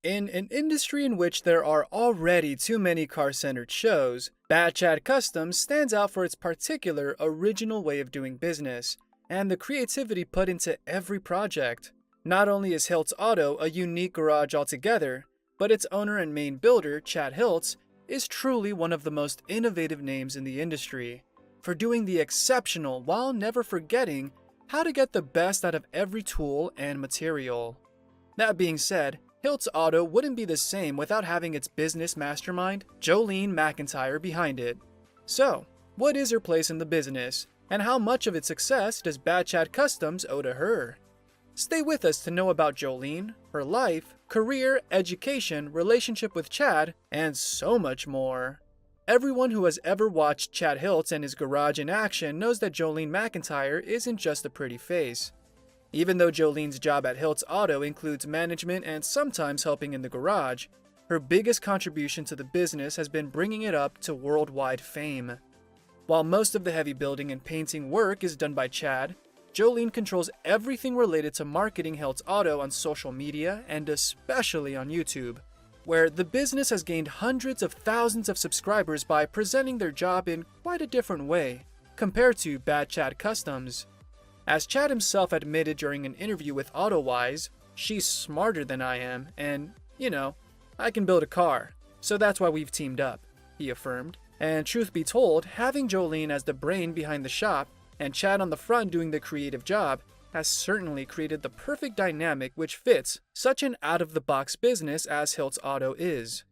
In an industry in which there are already too many car-centered shows, Bad Chad Customs stands out for its particular original way of doing business, and the creativity put into every project. Not only is Hiltz Auto a unique garage altogether, but its owner and main builder, Chad Hiltz, is truly one of the most innovative names in the industry, for doing the exceptional while never forgetting how to get the best out of every tool and material. That being said, Hiltz Auto wouldn't be the same without having its business mastermind, Jolene Macintyre, behind it. So, what is her place in the business, and how much of its success does Bad Chad Customs owe to her? Stay with us to know about Jolene, her life, career, education, relationship with Chad, and so much more. Everyone who has ever watched Chad Hiltz and his garage in action knows that Jolene Macintyre isn't just a pretty face. Even though Jolene's job at Hiltz Auto includes management and sometimes helping in the garage, her biggest contribution to the business has been bringing it up to worldwide fame. While most of the heavy building and painting work is done by Chad, Jolene controls everything related to marketing Hiltz Auto on social media and especially on YouTube, where the business has gained hundreds of thousands of subscribers by presenting their job in quite a different way compared to Bad Chad Customs. As Chad himself admitted during an interview with AutoWise, she's smarter than I am, and, I can build a car, so that's why we've teamed up, he affirmed. And truth be told, having Jolene as the brain behind the shop, and Chad on the front doing the creative job, has certainly created the perfect dynamic which fits such an out-of-the-box business as Hiltz Auto is.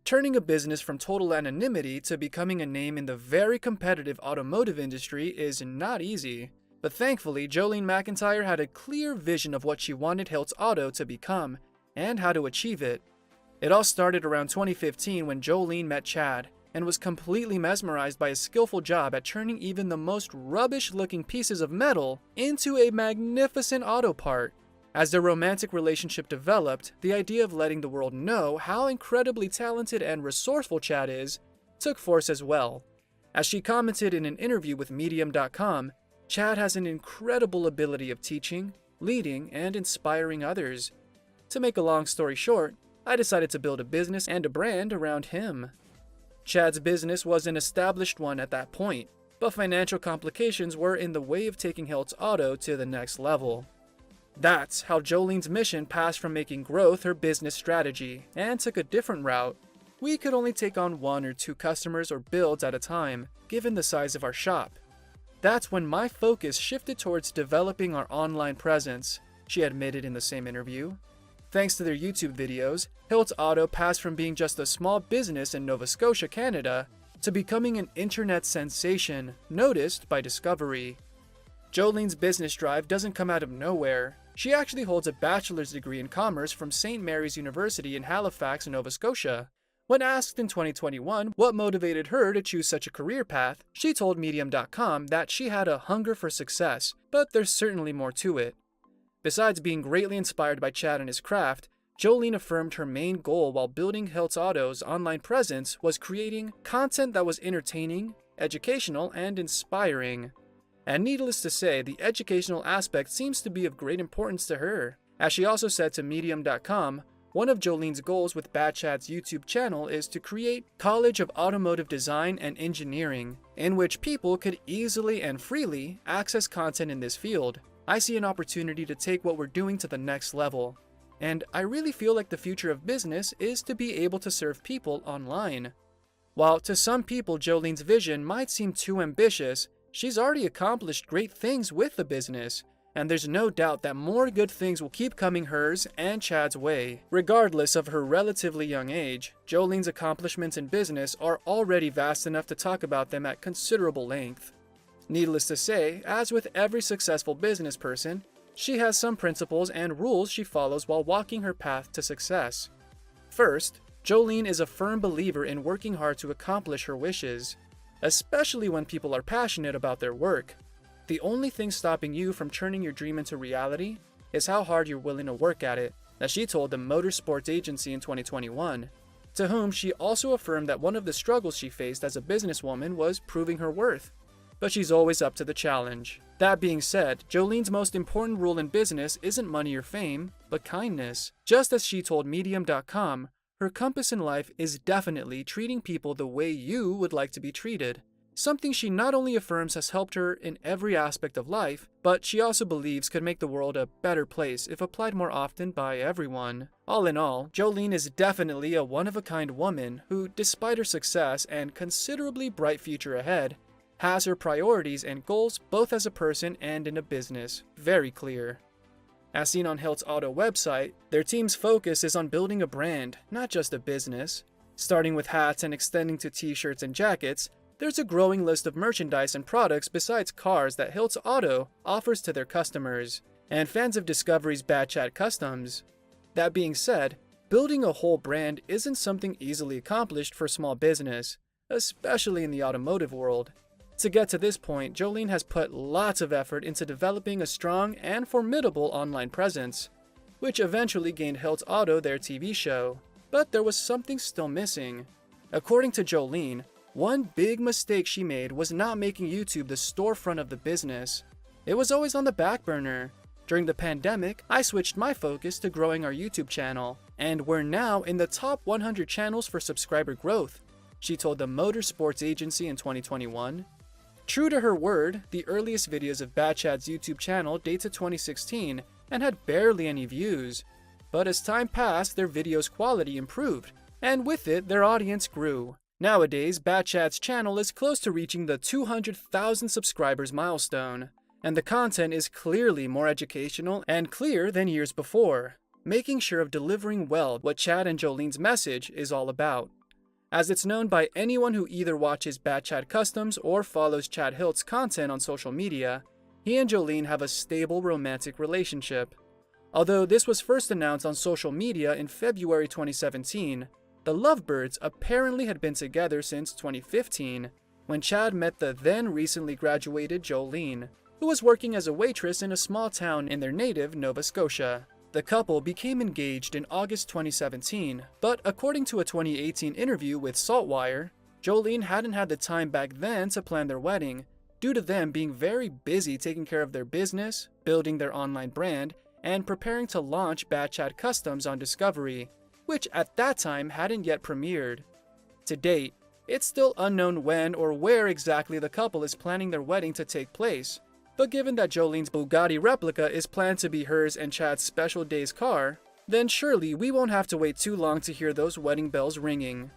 Turning a business from total anonymity to becoming a name in the very competitive automotive industry is not easy. But thankfully, Jolene Macintyre had a clear vision of what she wanted Hiltz Auto to become, and how to achieve it. It all started around 2015 when Jolene met Chad, and was completely mesmerized by his skillful job at turning even the most rubbish-looking pieces of metal into a magnificent auto part. As their romantic relationship developed, the idea of letting the world know how incredibly talented and resourceful Chad is took force as well. As she commented in an interview with Medium.com, Chad has an incredible ability of teaching, leading, and inspiring others. To make a long story short, I decided to build a business and a brand around him. Chad's business was an established one at that point, but financial complications were in the way of taking Hiltz Auto to the next level. That's how Jolene's mission passed from making growth her business strategy and took a different route. We could only take on 1 or 2 customers or builds at a time, given the size of our shop. That's when my focus shifted towards developing our online presence, she admitted in the same interview. Thanks to their YouTube videos, Hiltz Auto passed from being just a small business in Nova Scotia, Canada, to becoming an internet sensation, noticed by Discovery. Jolene's business drive doesn't come out of nowhere. She actually holds a bachelor's degree in commerce from St. Mary's University in Halifax, Nova Scotia. When asked in 2021 what motivated her to choose such a career path, she told Medium.com that she had a hunger for success, but there's certainly more to it. Besides being greatly inspired by Chad and his craft, Jolene affirmed her main goal while building Hiltz Auto's online presence was creating content that was entertaining, educational, and inspiring. And needless to say, the educational aspect seems to be of great importance to her. As she also said to Medium.com, one of Jolene's goals with Bad Chad's YouTube channel is to create College of Automotive Design and Engineering, in which people could easily and freely access content in this field. I see an opportunity to take what we're doing to the next level. And I really feel like the future of business is to be able to serve people online. While to some people Jolene's vision might seem too ambitious, she's already accomplished great things with the business. And there's no doubt that more good things will keep coming hers and Chad's way. Regardless of her relatively young age, Jolene's accomplishments in business are already vast enough to talk about them at considerable length. Needless to say, as with every successful business person, she has some principles and rules she follows while walking her path to success. First, Jolene is a firm believer in working hard to accomplish her wishes, especially when people are passionate about their work. The only thing stopping you from turning your dream into reality is how hard you're willing to work at it, as she told the Motorsports Agency in 2021, to whom she also affirmed that one of the struggles she faced as a businesswoman was proving her worth. but she's always up to the challenge. That being said, Jolene's most important rule in business isn't money or fame, but kindness. Just as she told Medium.com, her compass in life is definitely treating people the way you would like to be treated. Something she not only affirms has helped her in every aspect of life, but she also believes could make the world a better place if applied more often by everyone. All in all, Jolene is definitely a one-of-a-kind woman who, despite her success and considerably bright future ahead, has her priorities and goals both as a person and in a business very clear. As seen on Hiltz Auto website, their team's focus is on building a brand, not just a business. Starting with hats and extending to t-shirts and jackets, there's a growing list of merchandise and products besides cars that Hiltz Auto offers to their customers, and fans of Discovery's Bad Chat Customs. That being said, building a whole brand isn't something easily accomplished for small business, especially in the automotive world. To get to this point, Jolene has put lots of effort into developing a strong and formidable online presence, which eventually gained Hiltz Auto their TV show. But there was something still missing. According to Jolene, one big mistake she made was not making YouTube the storefront of the business. It was always on the back burner. During the pandemic, I switched my focus to growing our YouTube channel, and we're now in the top 100 channels for subscriber growth, she told the Motorsports Agency in 2021. True to her word, the earliest videos of Bad Chat's YouTube channel date to 2016 and had barely any views. But as time passed, their videos' quality improved, and with it, their audience grew. Nowadays, Bad Chat's channel is close to reaching the 200,000 subscribers milestone, and the content is clearly more educational and clear than years before, making sure of delivering well what Chad and Jolene's message is all about. As it's known by anyone who either watches Bad Chat Customs or follows Chad Hiltz's content on social media, he and Jolene have a stable romantic relationship. Although this was first announced on social media in February 2017, the lovebirds apparently had been together since 2015, when Chad met the then recently graduated Jolene, who was working as a waitress in a small town in their native Nova Scotia. The couple became engaged in August 2017, but according to a 2018 interview with Saltwire, Jolene hadn't had the time back then to plan their wedding, due to them being very busy taking care of their business, building their online brand, and preparing to launch Bad Chat Customs on Discovery, which at that time hadn't yet premiered. To date, it's still unknown when or where exactly the couple is planning their wedding to take place, but given that Jolene's Bugatti replica is planned to be hers and Chad's special days car, then surely we won't have to wait too long to hear those wedding bells ringing.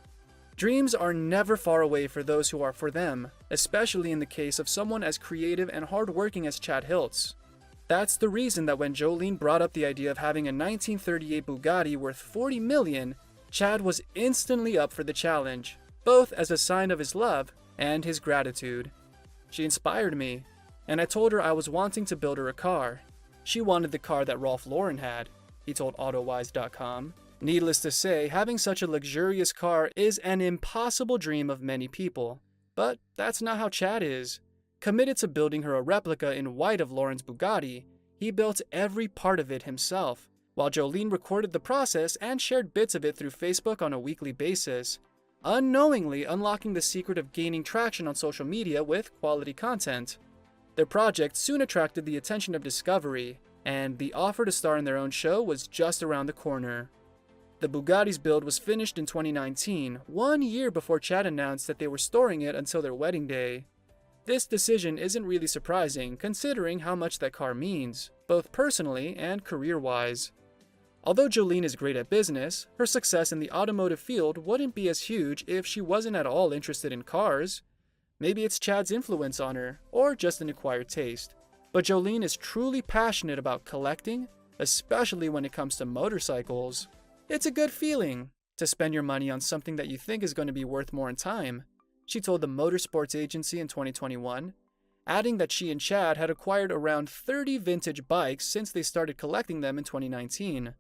Dreams are never far away for those who are for them, especially in the case of someone as creative and hardworking as Chad Hiltz. That's the reason that when Jolene brought up the idea of having a 1938 Bugatti worth $40 million, Chad was instantly up for the challenge, both as a sign of his love and his gratitude. She inspired me, and I told her I was wanting to build her a car. She wanted the car that Ralph Lauren had, he told AutoWise.com. Needless to say, having such a luxurious car is an impossible dream of many people. But that's not how Chad is. Committed to building her a replica in white of Lauren's Bugatti, he built every part of it himself, while Jolene recorded the process and shared bits of it through Facebook on a weekly basis, unknowingly unlocking the secret of gaining traction on social media with quality content. Their project soon attracted the attention of Discovery, and the offer to star in their own show was just around the corner. The Bugatti's build was finished in 2019, 1 year before Chad announced that they were storing it until their wedding day. This decision isn't really surprising, considering how much that car means, both personally and career-wise. Although Jolene is great at business, her success in the automotive field wouldn't be as huge if she wasn't at all interested in cars. Maybe it's Chad's influence on her, or just an acquired taste. But Jolene is truly passionate about collecting, especially when it comes to motorcycles. It's a good feeling to spend your money on something that you think is going to be worth more in time, she told the Motorsports Agency in 2021, adding that she and Chad had acquired around 30 vintage bikes since they started collecting them in 2019.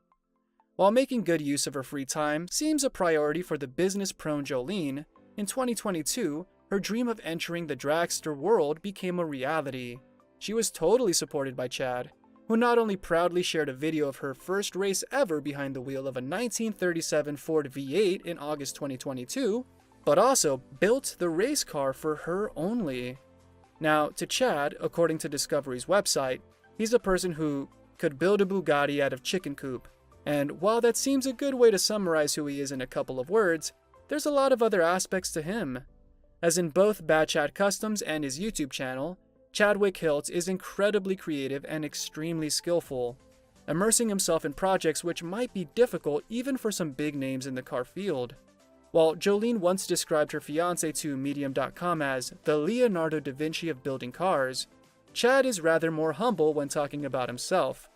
While making good use of her free time seems a priority for the business-prone Jolene, in 2022, her dream of entering the dragster world became a reality. She was totally supported by Chad, who not only proudly shared a video of her first race ever behind the wheel of a 1937 Ford V8 in August 2022, but also built the race car for her only. Now, to Chad, according to Discovery's website, he's a person who could build a Bugatti out of chicken coop. And while that seems a good way to summarize who he is in a couple of words, there's a lot of other aspects to him. As in both Bad Chad Customs and his YouTube channel, Chadwick Hiltz is incredibly creative and extremely skillful, immersing himself in projects which might be difficult even for some big names in the car field. While Jolene once described her fiancé to Medium.com as the Leonardo da Vinci of building cars, Chad is rather more humble when talking about himself.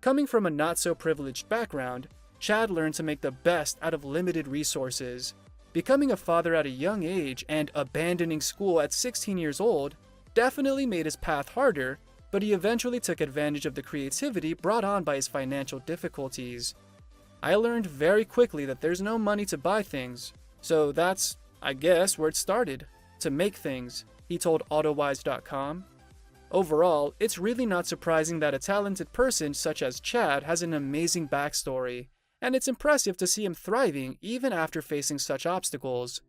Coming from a not-so-privileged background, Chad learned to make the best out of limited resources. Becoming a father at a young age and abandoning school at 16 years old definitely made his path harder, but he eventually took advantage of the creativity brought on by his financial difficulties. I learned very quickly that there's no money to buy things, so that's, I guess, where it started. To make things, he told AutoWise.com. Overall, it's really not surprising that a talented person such as Chad has an amazing backstory, and it's impressive to see him thriving even after facing such obstacles.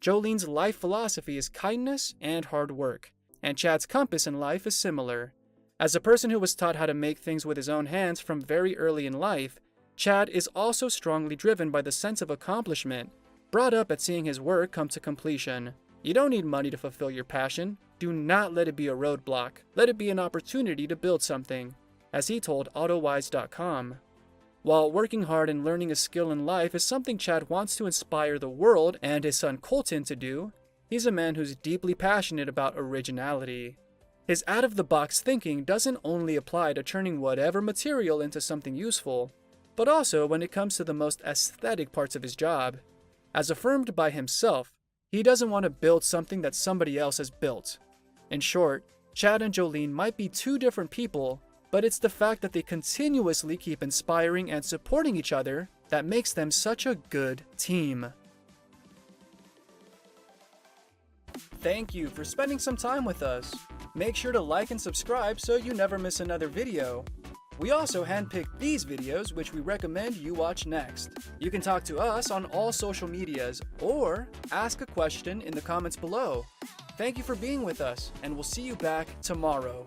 Jolene's life philosophy is kindness and hard work, and Chad's compass in life is similar. As a person who was taught how to make things with his own hands from very early in life, Chad is also strongly driven by the sense of accomplishment, brought up at seeing his work come to completion. You don't need money to fulfill your passion. Do not let it be a roadblock. Let it be an opportunity to build something, as he told AutoWise.com. While working hard and learning a skill in life is something Chad wants to inspire the world and his son Colton to do, he's a man who's deeply passionate about originality. His out-of-the-box thinking doesn't only apply to turning whatever material into something useful, but also when it comes to the most aesthetic parts of his job. As affirmed by himself, he doesn't want to build something that somebody else has built. In short, Chad and Jolene might be two different people, but it's the fact that they continuously keep inspiring and supporting each other that makes them such a good team. Thank you for spending some time with us. Make sure to like and subscribe so you never miss another video. We also handpicked these videos which we recommend you watch next. You can talk to us on all social medias or ask a question in the comments below. Thank you for being with us, and we'll see you back tomorrow.